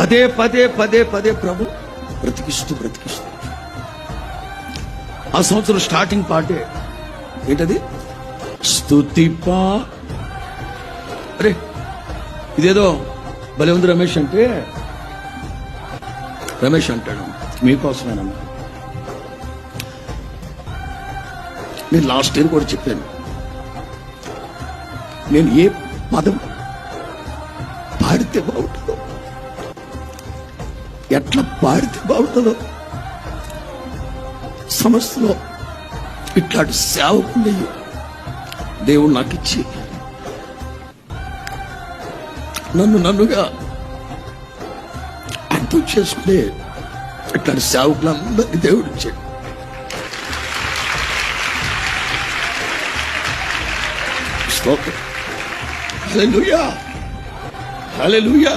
పదే పదే పదే పదే ప్రభు బ్రతికిస్తూ ఆ సంవత్సరం స్టార్టింగ్ పాటే ఏంటది? స్తుతిపా. అరే ఇదేదో భలే ఉంది రమేష్ అంటే, రమేష్ అంటాడు మీకోసమేనమ్మా. నేను లాస్ట్ ఇయర్ కూడా చెప్పాను, నేను ఏ పదం పాడితే బాగుంటుందో, ఎట్లా పాడితే బాగుంటుందో, సమస్యలో ఇట్లాంటి సేవకుని దేవుడు నాకు ఇచ్చి నన్నుగా అర్థం చేసుకునే ఇట్లాంటి సేవకులందరినీ దేవుడు ఇచ్చాడు. స్తోత్రం. హల్లెలూయా, హల్లెలూయా.